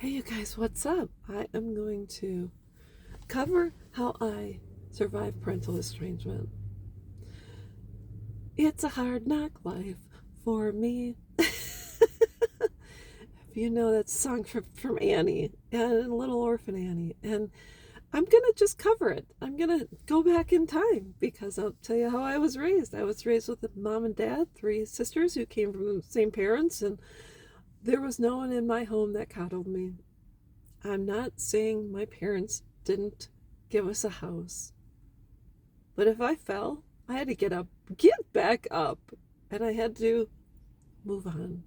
Hey, you guys, what's up? I am going to cover how I survived parental estrangement. It's a hard knock life for me. If you know that song from Annie and Little Orphan Annie. And I'm going to just cover it. I'm going to go back in time because I'll tell you how I was raised. I was raised with a mom and dad, three sisters who came from the same parents, and there was no one in my home that coddled me. I'm not saying my parents didn't give us a house, but if I fell, I had to get back up, and I had to move on.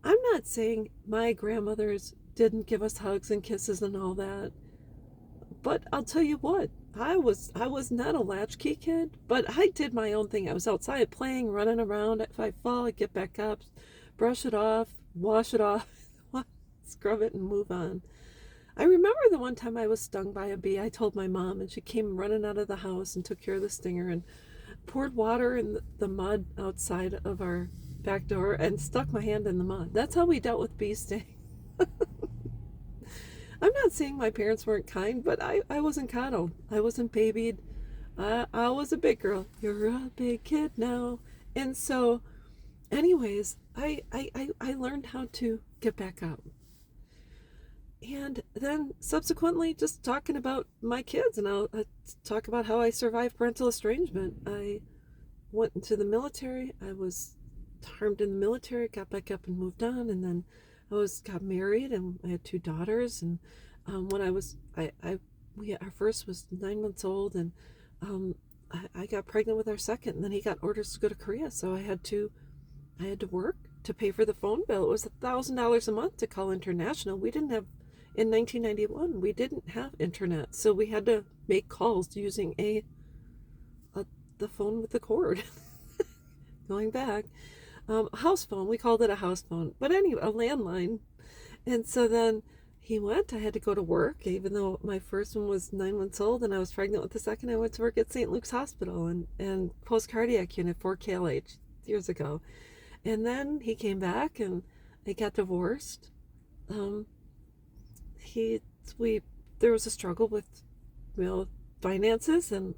I'm not saying my grandmothers didn't give us hugs and kisses and all that, but I'll tell you what, I was not a latchkey kid, but I did my own thing. I was outside playing, running around. If I fall, I'd get back up, brush it off, wash it off, scrub it, and move on. I remember the one time I was stung by a bee. I told my mom, and she came running out of the house and took care of the stinger and poured water in the mud outside of our back door and stuck my hand in the mud. That's how we dealt with bee sting. I'm not saying my parents weren't kind, but I wasn't coddled. I wasn't babied. I was a big girl. You're a big kid now. And so, anyways, I learned how to get back up. And then subsequently, just talking about my kids, and I'll talk about how I survived parental estrangement. I went into the military. I was harmed in the military, got back up and moved on, and then got married, and I had two daughters. And when our first was 9 months old, and I got pregnant with our second, and then he got orders to go to Korea, so I had to work to pay for the phone bill. It was $1,000 a month to call international. We didn't have In 1991, we didn't have internet, so we had to make calls using the phone with the cord. Going back, house phone. We called it a house phone, but anyway, a landline. And so then he went. I had to go to work, even though my first one was 9 months old, and I was pregnant with the second. I went to work at St. Luke's Hospital and post cardiac unit for KLH years ago. And then he came back, and I got divorced. Um, he we There was a struggle with finances, and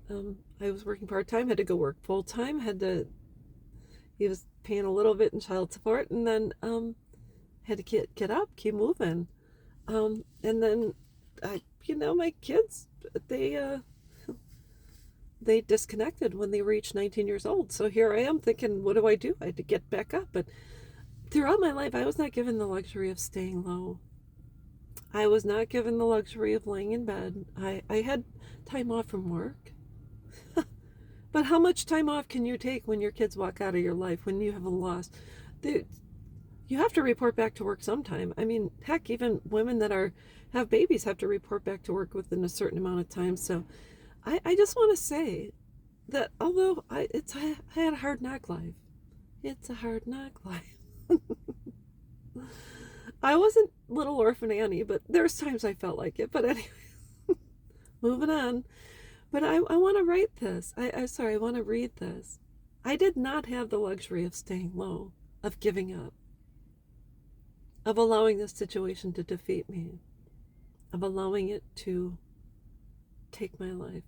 I was working part-time, had to go work full-time, he was paying a little bit in child support, and then had to get up, keep moving. And then my kids, they disconnected when they reached 19 years old. So here I am thinking, what do? I had to get back up. But throughout my life, I was not given the luxury of staying low. I was not given the luxury of laying in bed. I had time off from work. But how much time off can you take when your kids walk out of your life, when you have a loss? You have to report back to work sometime. I mean, heck, even women that have babies have to report back to work within a certain amount of time. So I just want to say that although I had a hard knock life, it's a hard knock life. I wasn't Little Orphan Annie, but there's times I felt like it. But anyway, moving on. But I want to write this. I want to read this. I did not have the luxury of staying low, of giving up, of allowing this situation to defeat me, of allowing it to take my life.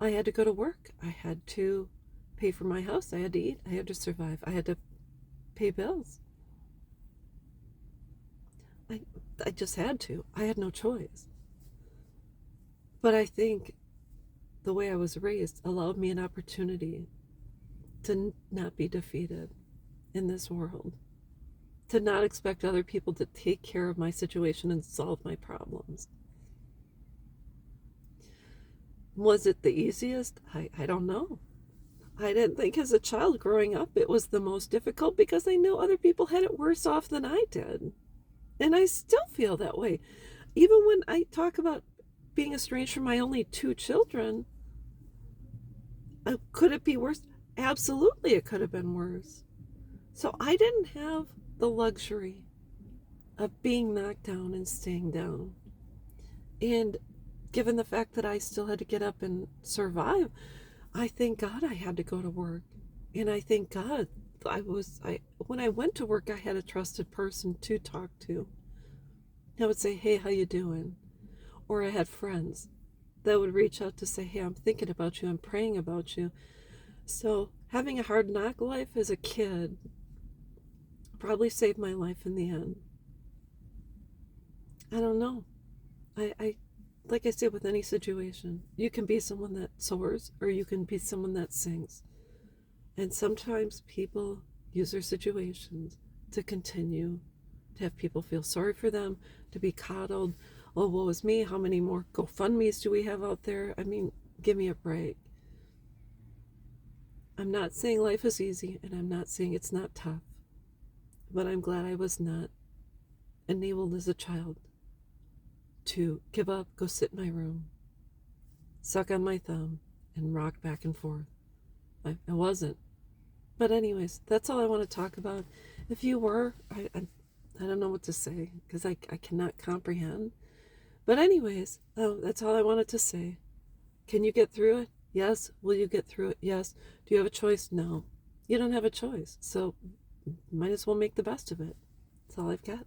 I had to go to work. I had to pay for my house. I had to eat. I had to survive. I had to pay bills. I just had to. I had no choice. But I think the way I was raised allowed me an opportunity to not be defeated in this world, to not expect other people to take care of my situation and solve my problems. Was it the easiest? I don't know. I didn't think as a child growing up it was the most difficult because I knew other people had it worse off than I did. And I still feel that way. Even when I talk about being estranged from my only two children, could it be worse? Absolutely, it could have been worse. So I didn't have the luxury of being knocked down and staying down. And given the fact that I still had to get up and survive, I thank God I had to go to work. And I thank God when I went to work, I had a trusted person to talk to. I would say, hey, how you doing? Or I had friends that would reach out to say, hey, I'm thinking about you, I'm praying about you. So having a hard knock life as a kid probably saved my life in the end. I don't know. I like I said, with any situation, you can be someone that soars or you can be someone that sings. And sometimes people use their situations to continue to have people feel sorry for them, to be coddled. Oh, woe is me. How many more GoFundMe's do we have out there? I mean, give me a break. I'm not saying life is easy, and I'm not saying it's not tough, but I'm glad I was not enabled as a child to give up, go sit in my room, suck on my thumb, and rock back and forth. I wasn't. But anyways, that's all I want to talk about. If you were, I don't know what to say because I cannot comprehend. But anyways, that's all I wanted to say. Can you get through it? Yes. Will you get through it? Yes. Do you have a choice? No. You don't have a choice. So might as well make the best of it. That's all I've got.